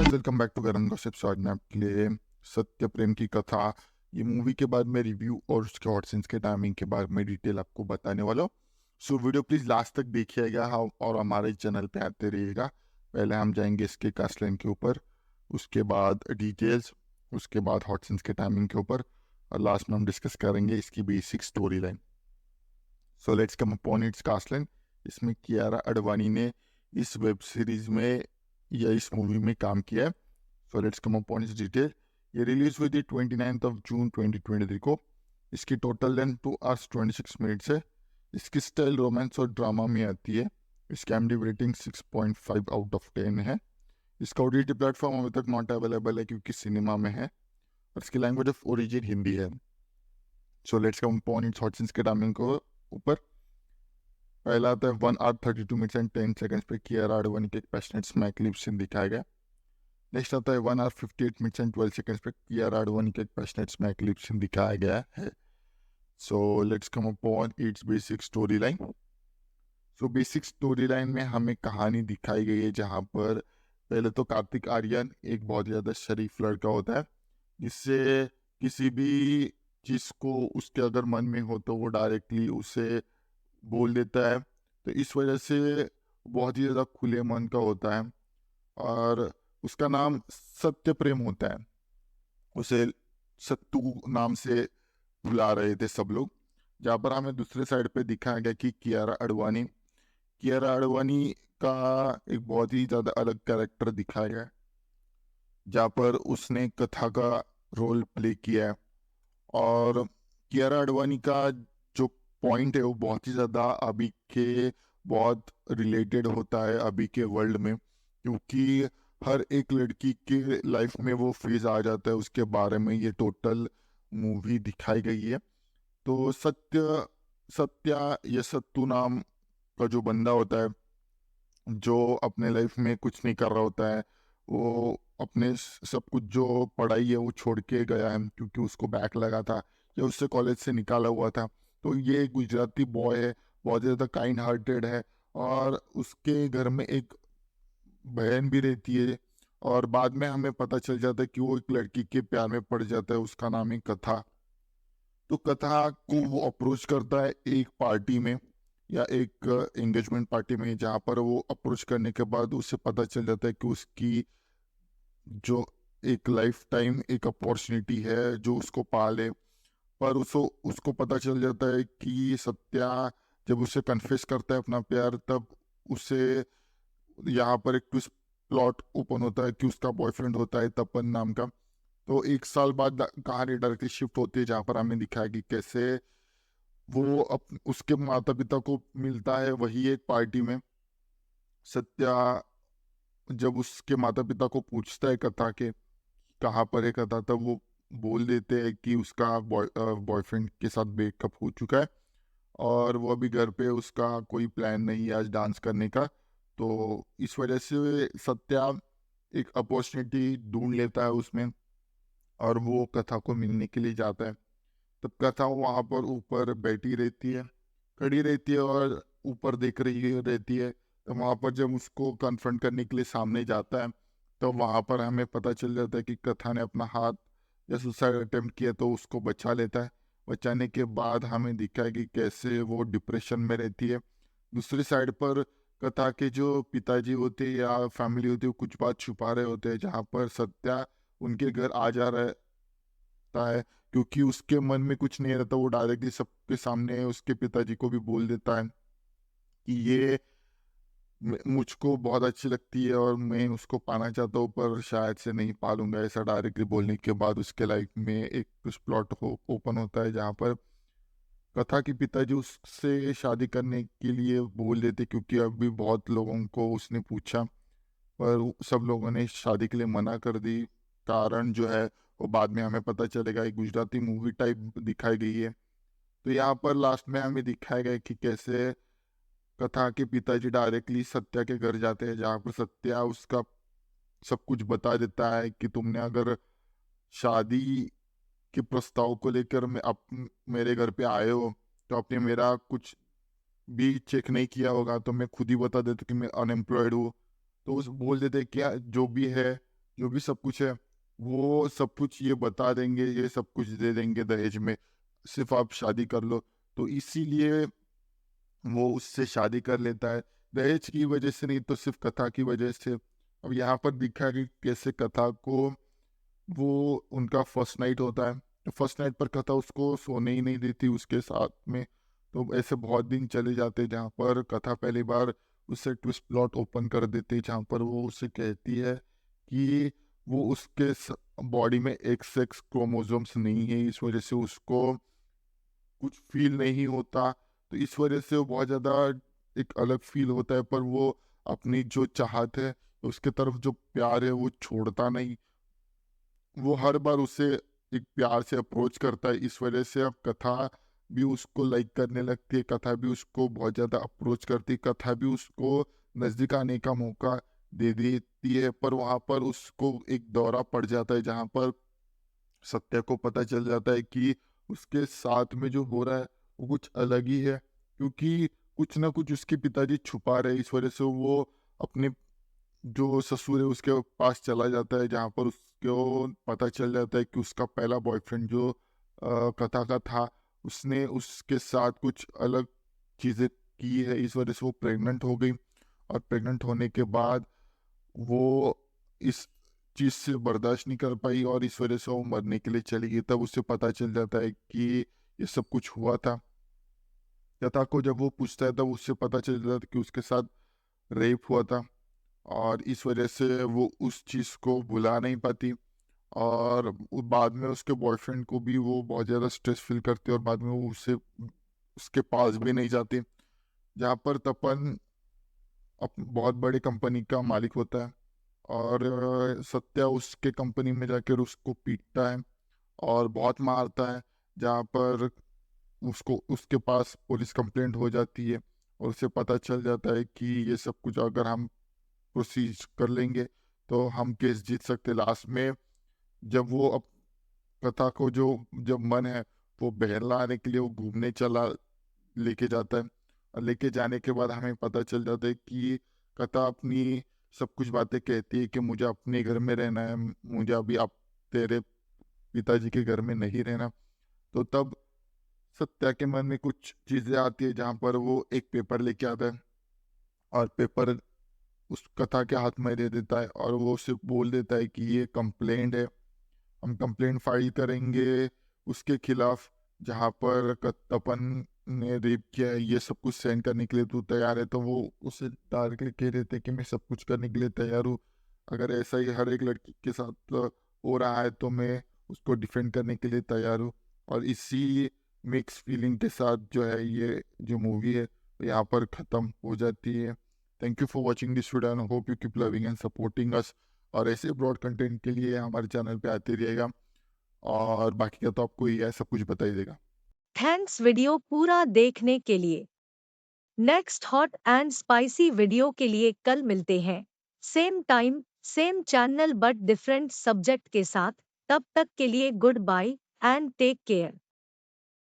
Welcome back to गरम gossips. आज मैं आपके लिए सत्य प्रेम की कथा, ये मूवी के बाद में रिव्यू और उसके हॉट सीन्स के टाइमिंग के बारे में डिटेल आपको बताने वाला हूँ। सो वीडियो प्लीज लास्ट तक देखिएगा और हमारे चैनल पे आते रहिएगा। पहले हम जाएंगे इसके कास्ट लाइन के ऊपर, उसके बाद डिटेल्स, उसके बाद हॉट सीन्स के टाइमिंग के ऊपर, और लास्ट में हम डिस्कस करेंगे इसकी basic story line. So let's come upon its cast line. इसमें कियारा अडवाणी ने इस वेब सीरीज में या इस मूवी में काम किया है। सो let's come upon it's detail. ये रिलीज हुई थी 29 जून 2023 को। इसकी टोटल लेंथ 2 hours 26 minutes है। इसकी स्टाइल रोमांस और ड्रामा में आती है। इसकी IMDb रेटिंग 6.5 आउट ऑफ 10 है। इसका OTT प्लेटफॉर्म अभी तक नॉट अवेलेबल है क्योंकि सिनेमा में है, और इसकी लैंग्वेज ऑफ ओरिजिन हिंदी है। सो let's come upon it's hot scenes के टाइमिंग को ऊपर। पहला आता है 1 hour 32 minutes and 10 seconds पे कियारा आडवाणी के एक पैशनेट स्मैक लिप सीन दिखाया गया। नेक्स्ट आता है 1 hour 58 minutes and 12 seconds पे कियारा आडवाणी के एक पैशनेट स्मैक लिप सीन दिखाया गया है। सो let's come upon it's basic story line. So basic story line में हमें कहानी दिखाई गई है जहाँ पर पहले तो कार्तिक आर्यन एक बहुत ज़्यादा शरीफ लड़का होता है, जिससे किसी भी चीज़ को उसके अगर मन में हो तो वो डायरेक्टली उसे बोल देता है। तो इस वजह से बहुत ही ज़्यादा खुले मन का होता है, और उसका नाम सत्य प्रेम होता है। उसे सत्तू नाम से बुला रहे थे सब लोग। जहाँ पर हमें दूसरे साइड पे दिखाया गया कि कियारा अडवाणी का एक बहुत ही ज़्यादा अलग कैरेक्टर दिखाया गया है, जहाँ पर उसने कथा का रोल प्ले किया है। और कियारा आडवाणी का जो पॉइंट है वो बहुत ही ज़्यादा अभी के बहुत रिलेटेड होता है अभी के वर्ल्ड में, क्योंकि हर एक लड़की के लाइफ में वो फेज आ जाता है। उसके बारे में ये टोटल मूवी दिखाई गई है। तो सत्या या सत्तू नाम का जो बंदा होता है, जो अपने लाइफ में कुछ नहीं कर रहा होता है, वो अपने सब कुछ जो पढ़ाई है वो छोड़ के गया है क्योंकि उसको बैक लगा था या उससे कॉलेज से निकाला हुआ था। तो ये गुजराती बॉय है, बहुत ज़्यादा काइंड हार्टेड है, और उसके घर में एक बहन भी रहती है। और बाद में हमें पता चल जाता है कि वो एक लड़की के प्यार में पड़ जाता है, उसका नाम है कथा। तो कथा को वो अप्रोच करता है एक पार्टी में या एक एंगेजमेंट पार्टी में, जहाँ पर वो अप्रोच करने के बाद उसे पता चल जाता है कि उसकी जो एक लाइफ टाइम एक अपॉर्चुनिटी है जो उसको पाले। पर उसको उसको पता चल जाता है कि सत्या जब उसे कन्फेस करता है अपना प्यार, तब उसे यहाँ पर एक ट्विस्ट प्लॉट ओपन होता है कि उसका बॉयफ्रेंड होता है तपन नाम का। तो एक साल बाद कहानी डायरेक्टली शिफ्ट होती है, जहाँ पर हमें दिखाया कि कैसे वो उसके माता पिता को मिलता है वही एक पार्टी में। सत्या जब उसके माता पिता को पूछता है कथा के कहाँ पर है कथा, तब वो बोल देते हैं कि उसका बॉयफ्रेंड के साथ ब्रेकअप हो चुका है, और वो अभी घर पे उसका कोई प्लान नहीं है आज डांस करने का। तो इस वजह से सत्या एक अपॉर्चुनिटी ढूंढ लेता है उसमें, और वो कथा को मिलने के लिए जाता है। तब कथा वहाँ पर ऊपर बैठी रहती है, खड़ी रहती है और ऊपर देख रही रहती है। तो वहाँ पर जब उसको कन्फ्रंट करने के लिए सामने जाता है, तो वहाँ पर हमें पता चल जाता है कि कथा ने अपना हाथ या सुसाइड अटेम्प्ट किया, तो उसको बचा लेता है। बचाने के बाद हमें दिखा है कि कैसे वो डिप्रेशन में रहती है। दूसरी साइड पर कथा के जो पिताजी होते हैं या फैमिली होती है वो कुछ बात छुपा रहे होते हैं, जहाँ पर सत्या उनके घर आ जा रहा है, क्योंकि उसके मन में कुछ नहीं रहता। वो डायरेक्टली सबके सामने उसके पिताजी को भी बोल देता है कि ये मुझको बहुत अच्छी लगती है और मैं उसको पाना चाहता हूँ, पर शायद से नहीं पालूंगा। ऐसा डायरेक्टली बोलने के बाद उसके लाइफ में एक कुछ प्लॉट ओपन होता है, जहाँ पर कथा के पिताजी उससे शादी करने के लिए बोल देते, क्योंकि अभी बहुत लोगों को उसने पूछा, पर सब लोगों ने शादी के लिए मना कर दी। कारण जो है वो बाद में हमें पता चलेगा। एक गुजराती मूवी टाइप दिखाई गई है। तो यहाँ पर लास्ट में हमें दिखाया गया कि कैसे कथा के पिताजी डायरेक्टली सत्या के घर जाते हैं, जहाँ पर सत्या उसका सब कुछ बता देता है कि तुमने अगर शादी के प्रस्ताव को लेकर मेरे घर पे आए हो, तो आपने मेरा कुछ भी चेक नहीं किया होगा, तो मैं खुद ही बता देता कि मैं अनएम्प्लॉयड हूँ, तो उस बोल देते हैं क्या जो भी है, जो भी सब कुछ है, वो सब कुछ ये बता देंगे, ये सब कुछ दे देंगे दहेज में, सिर्फ़ आप शादी कर लो। तो इसीलिए वो उससे शादी कर लेता है। दहेज की वजह से नहीं तो सिर्फ़ कथा की वजह से। अब यहाँ पर दिखा है कि कैसे कथा को वो उनका फर्स्ट नाइट होता है। तो फर्स्ट नाइट पर कथा उसको सोने ही नहीं देती उसके साथ में। तो ऐसे बहुत दिन चले जाते जहाँ पर कथा पहली बार उससे ट्विस्ट प्लॉट ओपन कर देती जहाँ पर वो उससे कहती है कि वो उसके बॉडी में एक्स एक्स क्रोमोसोम्स नहीं है, इस वजह से उसको कुछ फ़ील नहीं होता। तो इस वजह से वो बहुत ज़्यादा एक अलग फ़ील होता है, पर वो अपनी जो चाहत है, उसके तरफ जो प्यार है वो छोड़ता नहीं। वो हर बार उसे एक प्यार से अप्रोच करता है, इस वजह से अब कथा भी उसको लाइक करने लगती है, कथा भी उसको बहुत ज़्यादा अप्रोच करती है, कथा भी उसको नज़दीक आने का मौका दे देती है। पर वहाँ पर उसको एक दौरा पड़ जाता है जहाँ पर सत्या को पता चल जाता है कि उसके साथ में जो हो रहा है वो कुछ अलग ही है, क्योंकि कुछ ना कुछ उसके पिताजी छुपा रहे हैं। इस वजह से वो अपने जो ससुर है उसके पास चला जाता है जहाँ पर उसको पता चल जाता है कि उसका पहला बॉयफ्रेंड जो कथा का था, उसने उसके साथ कुछ अलग चीज़ें की है, इस वजह से वो प्रेग्नेंट हो गई। और प्रेग्नेंट होने के बाद वो इस चीज़ से बर्दाश्त नहीं कर पाई और इस वजह से वो मरने के लिए चली गई। तब उसे पता चल जाता है कि ये सब कुछ हुआ था। कथा को जब वो पूछता है तब उससे पता चल जाता है कि उसके साथ रेप हुआ था और इस वजह से वो उस चीज़ को भुला नहीं पाती। और बाद में उसके बॉयफ्रेंड को भी वो बहुत ज़्यादा स्ट्रेस फील करती है और बाद में वो उससे उसके पास भी नहीं जाती। जहाँ पर तपन बहुत बड़ी कंपनी का मालिक होता है और सत्या उसके कंपनी में जाकर उसको पीटता है और बहुत मारता है, जहाँ पर उसको उसके पास पुलिस कंप्लेंट हो जाती है और उसे पता चल जाता है कि ये सब कुछ अगर हम प्रोसीज कर लेंगे तो हम केस जीत सकते। लास्ट में जब वो अब कथा को जो जब मन है वो बहलाने के लिए वो घूमने चला लेके जाता है और लेके जाने के बाद हमें पता चल जाता है कि कथा अपनी सब कुछ बातें कहती है कि मुझे अपने घर में रहना है, मुझे अभी आप तेरे पिताजी के घर में नहीं रहना। तो तब सत्या के मन में कुछ चीज़ें आती है जहाँ पर वो एक पेपर लेके आता है और पेपर उस कथा के हाथ में दे देता है और वो उसे बोल देता है कि ये कंप्लेंट है, हम कंप्लेंट फाइल करेंगे उसके खिलाफ, जहाँ पर तपन ने रेप किया है, ये सब कुछ सहन करने के लिए तू तैयार है। तो वो उसे डायरेक्टली कह देते कि मैं सब कुछ करने के लिए तैयार हूँ, अगर ऐसा ही हर एक लड़की के साथ हो रहा है तो मैं उसको डिफेंड करने के लिए तैयार हूँ। और इसी मिक्स फीलिंग के साथ जो है ये जो मूवी है यहाँ पर ख़त्म हो जाती है। Thank you for watching this video and hope you keep loving and supporting us. और ऐसे ब्रॉड कंटेंट के लिए हमारे चैनल पे आते रहिएगा और बाकी का तो आपको ये सब कुछ बता ही देगा। थैंक्स वीडियो पूरा देखने के लिए। Next hot and spicy video के लिए कल मिलते हैं। Same time, same channel but different subject के साथ। तब तक के लिए good bye and take care.